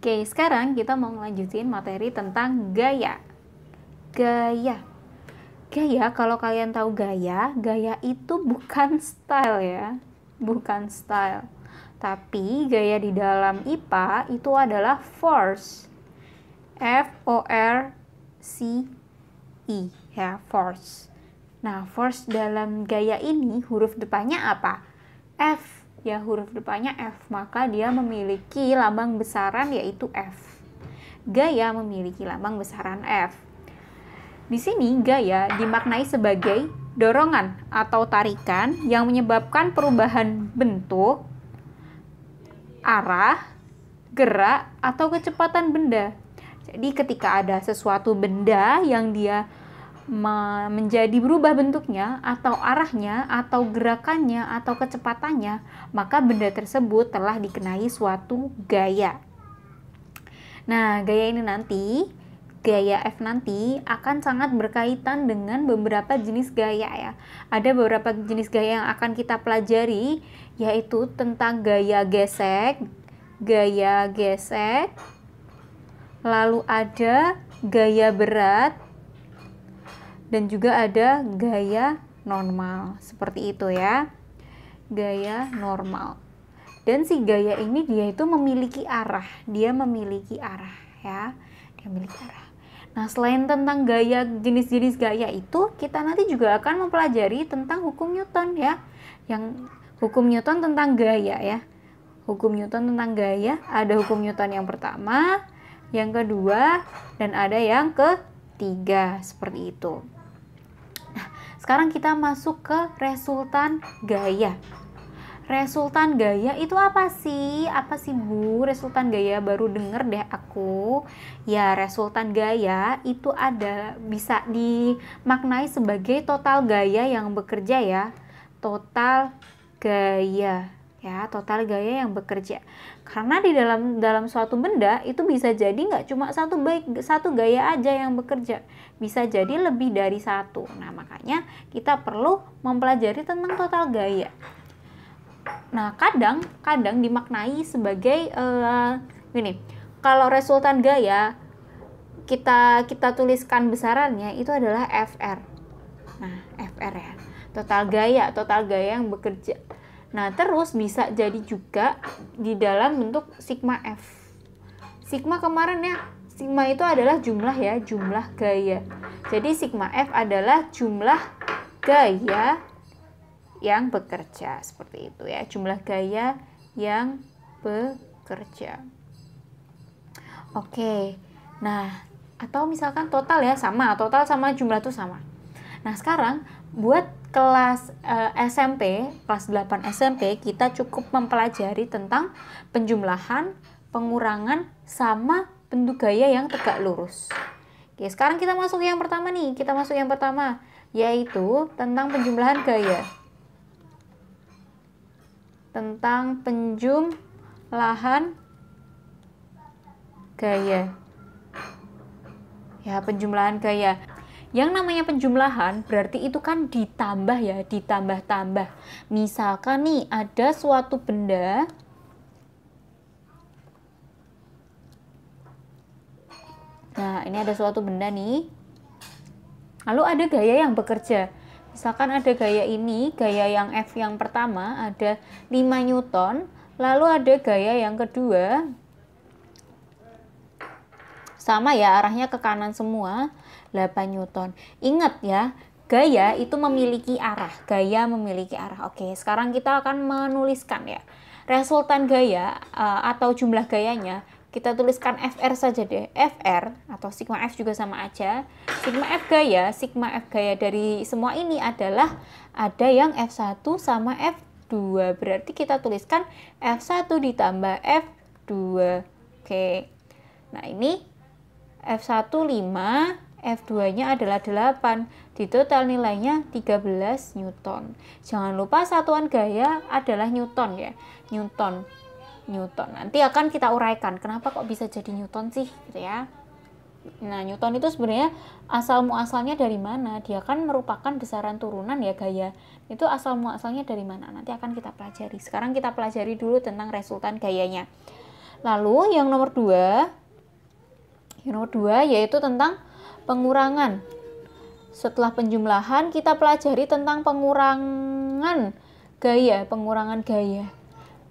Oke, sekarang kita mau ngelanjutin materi tentang gaya. Gaya. Gaya, kalau kalian tahu gaya itu bukan style ya. Bukan style. Tapi gaya di dalam IPA itu adalah force. F-O-R-C-E ya, force. Nah, force dalam gaya ini huruf depannya apa? F ya, huruf depannya F, maka dia memiliki lambang besaran yaitu F. Gaya memiliki lambang besaran F. Di sini gaya dimaknai sebagai dorongan atau tarikan yang menyebabkan perubahan bentuk, arah, gerak, atau kecepatan benda. Jadi ketika ada sesuatu benda yang dia menjadi berubah bentuknya atau arahnya atau gerakannya atau kecepatannya, maka benda tersebut telah dikenai suatu gaya. Nah, gaya ini nanti, gaya F nanti akan sangat berkaitan dengan beberapa jenis gaya ya. Ada beberapa jenis gaya yang akan kita pelajari, yaitu tentang gaya gesek, lalu ada gaya berat, dan juga ada gaya normal, seperti itu ya, gaya normal. Dan si gaya ini dia itu memiliki arah, ya, dia memiliki arah. Nah, selain tentang gaya, jenis-jenis gaya itu, kita nanti juga akan mempelajari tentang hukum Newton ya, yang hukum Newton tentang gaya ya. Hukum Newton tentang gaya, ada hukum Newton yang pertama, yang kedua, dan ada yang ketiga, seperti itu. Sekarang kita masuk ke resultan gaya. Resultan gaya itu apa sih? Apa sih Bu? Resultan gaya baru denger deh aku. Ya, resultan gaya itu bisa dimaknai sebagai total gaya yang bekerja ya. Total gaya ya, total gaya yang bekerja. Karena di dalam suatu benda itu bisa jadi nggak cuma satu gaya aja yang bekerja, bisa jadi lebih dari satu. Nah, makanya kita perlu mempelajari tentang total gaya. Nah, kadang dimaknai sebagai gini. Kalau resultan gaya kita tuliskan besarannya itu adalah FR. Nah, FR ya. Total gaya yang bekerja. Nah, terus bisa jadi juga di dalam bentuk sigma F. Sigma kemarin ya, sigma itu adalah jumlah ya, jumlah gaya. Jadi sigma F adalah jumlah gaya yang bekerja, seperti itu ya, jumlah gaya yang bekerja. Oke, nah, atau misalkan total ya, total sama jumlah itu sama. Nah, sekarang buat kelas SMP, kelas 8 SMP, kita cukup mempelajari tentang penjumlahan, pengurangan, sama bentuk gaya yang tegak lurus. Oke, sekarang kita masuk yang pertama nih. Yaitu tentang penjumlahan gaya. Tentang penjumlahan gaya. Ya, penjumlahan gaya. Yang namanya penjumlahan berarti itu kan ditambah ya, ditambah-tambah. Misalkan nih ada suatu benda, nah ini ada suatu benda nih, lalu ada gaya yang bekerja. Misalkan ada gaya ini, gaya yang F yang pertama ada 5 Newton, lalu ada gaya yang kedua, sama ya, arahnya ke kanan semua, 8 Newton. Ingat ya, gaya itu memiliki arah. Oke, sekarang kita akan menuliskan ya. Resultan gaya atau jumlah gayanya, kita tuliskan FR saja deh. FR atau sigma F juga sama aja. Sigma F gaya dari semua ini adalah ada yang F1 sama F2. Berarti kita tuliskan F1 ditambah F2. Oke. Nah, ini F1 5, F2-nya adalah 8. Di total nilainya 13 Newton. Jangan lupa satuan gaya adalah Newton ya. Newton. Nanti akan kita uraikan kenapa kok bisa jadi Newton sih, gitu ya. Nah, Newton itu sebenarnya asal-muasalnya dari mana? Dia kan merupakan besaran turunan ya gaya. Itu asal-muasalnya dari mana? Nanti akan kita pelajari. Sekarang kita pelajari dulu tentang resultan gayanya. Lalu yang nomor 2 yaitu tentang pengurangan. Setelah penjumlahan kita pelajari tentang pengurangan gaya.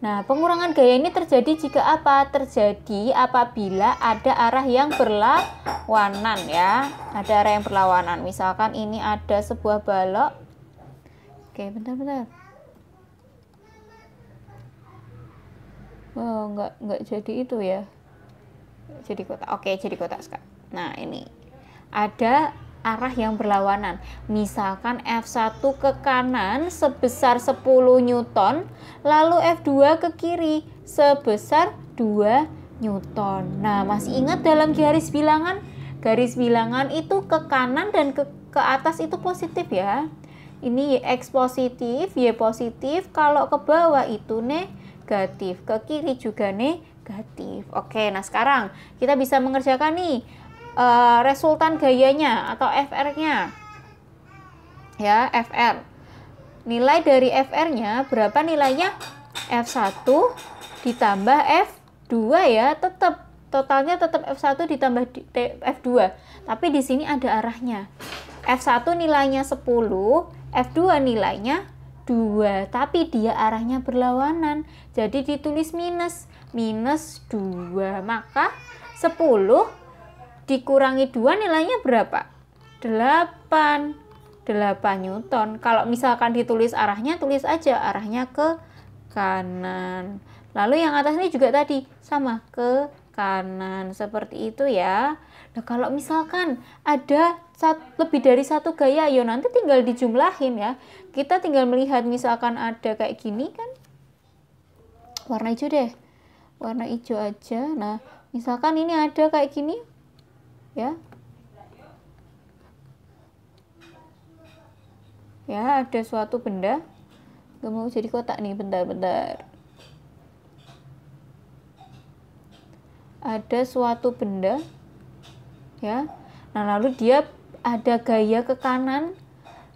Nah, pengurangan gaya ini terjadi jika apa? Terjadi apabila ada arah yang berlawanan ya. Ada arah yang berlawanan. Misalkan ini ada sebuah balok. Oke, bentar. Oh, enggak jadi itu ya. Jadi kotak. Oke, jadi kotak sekarang. Nah, ini ada arah yang berlawanan. Misalkan F1 ke kanan sebesar 10 Newton, lalu F2 ke kiri sebesar 2 Newton. Nah, masih ingat dalam garis bilangan? Garis bilangan itu ke kanan dan ke atas itu positif ya. Ini X positif, Y positif. Kalau ke bawah itu negatif, ke kiri juga negatif. Oke, nah sekarang kita bisa mengerjakan nih resultan gayanya atau FR-nya. Ya, FR. Nilai dari FR-nya berapa nilainya? F1 ditambah F2 ya, totalnya tetap F1 ditambah F2. Tapi di sini ada arahnya. F1 nilainya 10, F2 nilainya 2, tapi dia arahnya berlawanan. Jadi ditulis minus 2. Maka 10 dikurangi 2 nilainya berapa? 8 Newton. Kalau misalkan ditulis arahnya, tulis aja arahnya ke kanan. Lalu yang atas ini juga tadi sama, ke kanan. Seperti itu ya. Nah, kalau misalkan ada lebih dari satu gaya, ya nanti tinggal dijumlahin ya. Kita tinggal melihat misalkan ada kayak gini kan. Warna hijau deh. Warna hijau aja. Nah, misalkan ini ada kayak gini. Ya. Ya, ada suatu benda. Gak mau jadi kotak nih, bentar. Ada suatu benda. Ya. Nah, lalu dia ada gaya ke kanan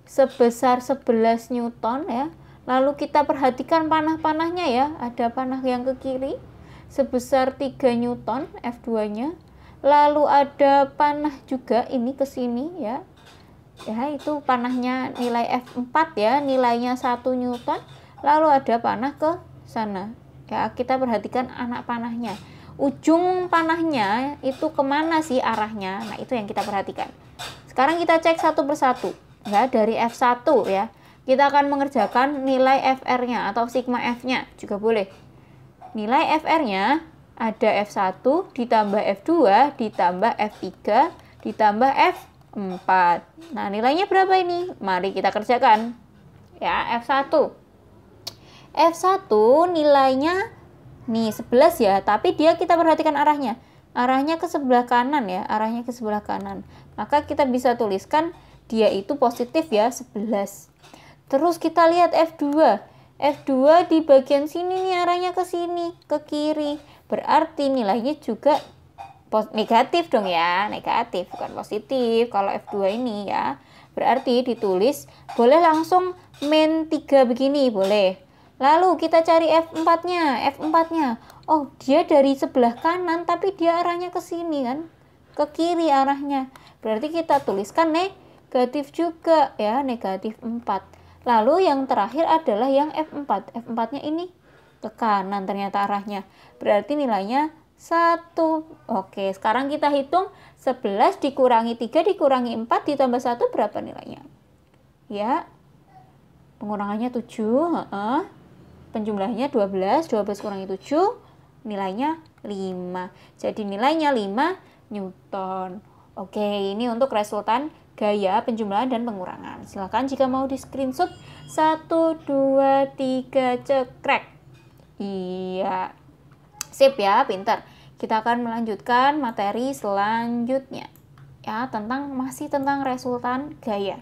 sebesar 11 Newton ya. Lalu kita perhatikan panah-panahnya ya. Ada panah yang ke kiri sebesar 3 Newton F2-nya. Lalu ada panah juga ini ke sini ya. Ya, itu panahnya nilai F4 ya, nilainya 1 Newton. Lalu ada panah ke sana. Ya, kita perhatikan anak panahnya. Ujung panahnya itu kemana sih arahnya? Nah, itu yang kita perhatikan. Sekarang kita cek satu persatu. Ya, dari F1 ya. Kita akan mengerjakan nilai FR-nya atau sigma F-nya juga boleh. Nilai FR-nya ada F1 ditambah F2 ditambah F3 ditambah F4. Nah, nilainya berapa ini? Mari kita kerjakan. Ya, F1 nilainya nih 11 ya, tapi dia kita perhatikan arahnya. Arahnya ke sebelah kanan ya, arahnya ke sebelah kanan. Maka kita bisa tuliskan dia itu positif ya, 11. Terus kita lihat F2. F2 di bagian sini nih arahnya ke sini, ke kiri. Berarti nilainya juga negatif dong ya, negatif bukan positif kalau F2 ini ya. Berarti ditulis boleh langsung min 3 begini, boleh. Lalu kita cari F4-nya. Oh, dia dari sebelah kanan tapi dia arahnya ke sini kan. Ke kiri arahnya. Berarti kita tuliskan negatif juga ya, negatif 4. Lalu yang terakhir adalah yang F4. F4-nya ini ke kanan ternyata arahnya. Berarti nilainya 1. Oke, sekarang kita hitung 11 dikurangi 3 dikurangi 4 ditambah 1 berapa nilainya? Ya, pengurangannya 7. Penjumlahnya 12 kurangi 7 nilainya 5. Jadi nilainya 5 Newton. Oke, ini untuk resultan gaya penjumlahan dan pengurangan. Silakan jika mau di screenshot. 1, 2, 3 cekrek. Iya. Sip ya, pintar. Kita akan melanjutkan materi selanjutnya. Ya, masih tentang resultan gaya.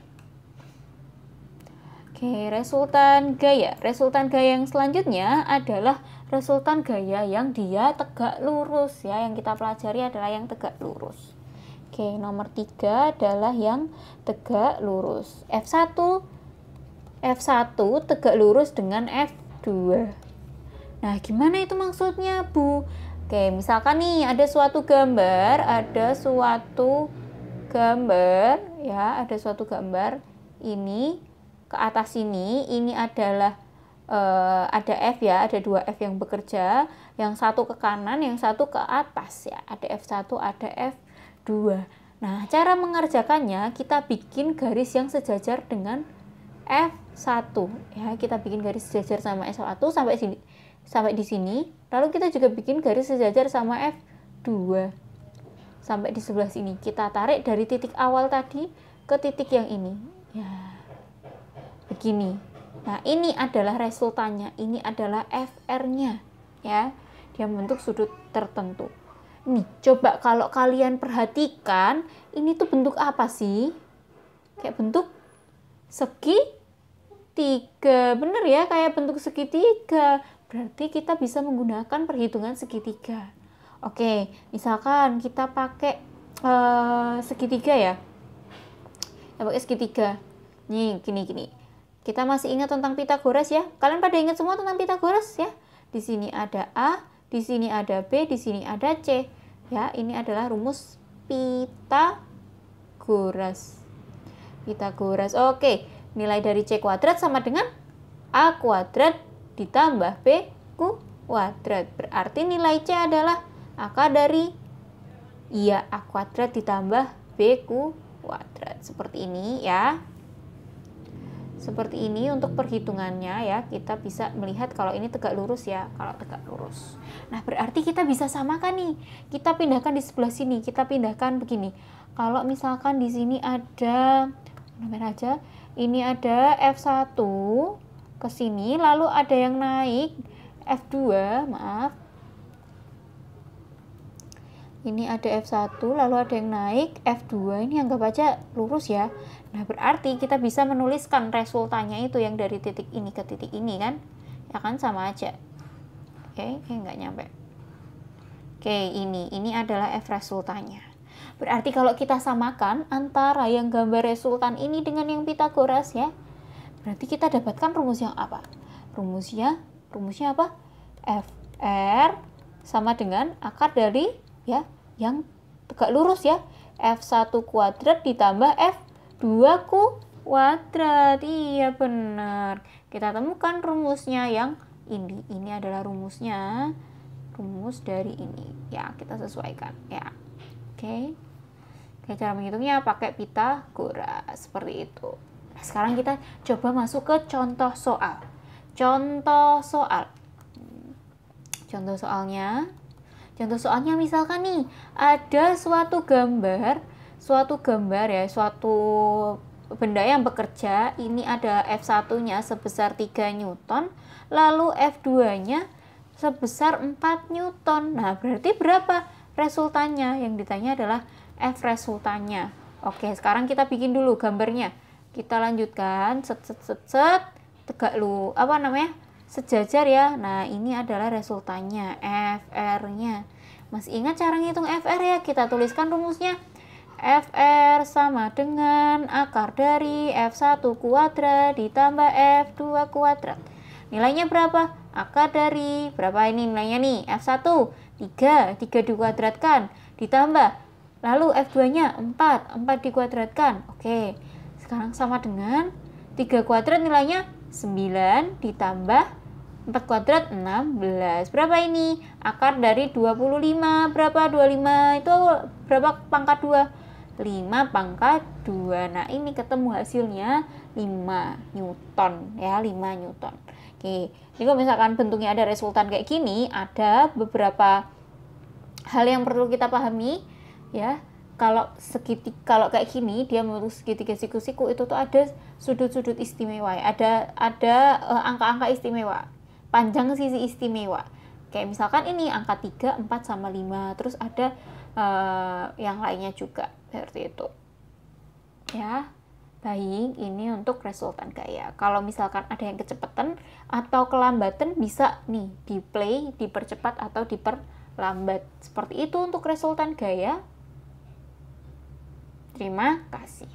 Oke, resultan gaya. Resultan gaya yang selanjutnya adalah resultan gaya yang dia tegak lurus ya. Yang kita pelajari adalah yang tegak lurus. Oke, nomor 3 adalah yang tegak lurus. F1 tegak lurus dengan F2. Nah, gimana itu maksudnya, Bu? Oke, misalkan nih ada suatu gambar ya, ada suatu gambar ini ke atas ini adalah ada F ya, ada dua F yang bekerja, yang satu ke kanan, yang satu ke atas ya, ada F1, ada F2. Nah, cara mengerjakannya kita bikin garis yang sejajar dengan F1 ya, kita bikin garis sejajar sama F1 sampai di sini, lalu kita juga bikin garis sejajar sama F2 sampai di sebelah sini. Kita tarik dari titik awal tadi ke titik yang ini ya, begini. Nah, ini adalah resultannya, ini adalah FR-nya ya, dia membentuk sudut tertentu. Nih, coba kalau kalian perhatikan, ini tuh bentuk apa sih? Kayak bentuk segitiga, bener ya, kayak bentuk segitiga. Berarti kita bisa menggunakan perhitungan segitiga. Oke, misalkan kita pakai segitiga ya. Kita pakai segitiga. Nih, gini. Kita masih ingat tentang Pitagoras ya? Kalian pada ingat semua tentang Pitagoras ya? Di sini ada A, di sini ada B, di sini ada C. Ya, ini adalah rumus Pitagoras. Oke, nilai dari C kuadrat sama dengan A kuadrat ditambah B kuadrat. Berarti nilai C adalah akar dari A kuadrat ditambah B kuadrat. Seperti ini ya. Seperti ini untuk perhitungannya ya, kita bisa melihat kalau ini tegak lurus ya, kalau tegak lurus. Nah, berarti kita bisa samakan nih. Kita pindahkan di sebelah sini, kita pindahkan begini. Kalau misalkan di sini ada, ini ada F1 ke sini, lalu ada yang naik F2, maaf. Ini ada F1, lalu ada yang naik F2, ini anggap aja lurus ya. Nah, berarti kita bisa menuliskan resultannya itu yang dari titik ini ke titik ini kan? Ya kan, sama aja. Oke, nggak nyampe. Oke, ini adalah F resultannya. Berarti kalau kita samakan antara yang gambar resultan ini dengan yang Pitagoras ya, berarti kita dapatkan rumus yang apa? Rumusnya apa? FR sama dengan akar dari ya yang tegak lurus ya, F1 kuadrat ditambah F2 kuadrat. Iya benar, kita temukan rumusnya yang ini adalah rumusnya, rumus dari ini ya, kita sesuaikan ya. Oke, cara menghitungnya pakai Pitagoras seperti itu. Nah, sekarang kita coba masuk ke contoh soalnya misalkan nih ada suatu gambar ya, suatu benda yang bekerja, ini ada F1-nya sebesar 3 Newton, lalu F2-nya sebesar 4 Newton. Nah, berarti berapa resultannya? Yang ditanya adalah F resultannya. Oke, sekarang kita bikin dulu gambarnya. Kita lanjutkan, tegak sejajar ya. Nah, ini adalah resultannya, FR-nya. Masih ingat cara ngitung FR ya? Kita tuliskan rumusnya. FR sama dengan akar dari F1 kuadrat ditambah F2 kuadrat. Nilainya berapa? Akar dari, berapa ini nilainya nih? F1, 3 dikuadratkan, ditambah, lalu F2-nya 4 dikuadratkan. Oke, sekarang sama dengan 3 kuadrat nilainya 9 ditambah 4 kuadrat 16. Berapa ini? Akar dari 25. Berapa 25? Itu berapa pangkat 2? 5 pangkat 2. Nah, ini ketemu hasilnya 5 Newton ya, 5 Newton. Oke. Jadi kalau misalkan bentuknya ada resultan kayak gini, ada beberapa hal yang perlu kita pahami ya. Kalau kayak gini dia membentuk segitiga siku-siku, itu tuh ada sudut-sudut istimewa ya. Ada angka-angka istimewa, panjang sisi istimewa. Kayak misalkan ini angka 3, 4 sama 5. Terus ada yang lainnya juga seperti itu. Ya. Baik, ini untuk resultan gaya. Kalau misalkan ada yang kecepatan atau kelambatan, bisa nih di play, dipercepat atau diperlambat. Seperti itu untuk resultan gaya. Terima kasih.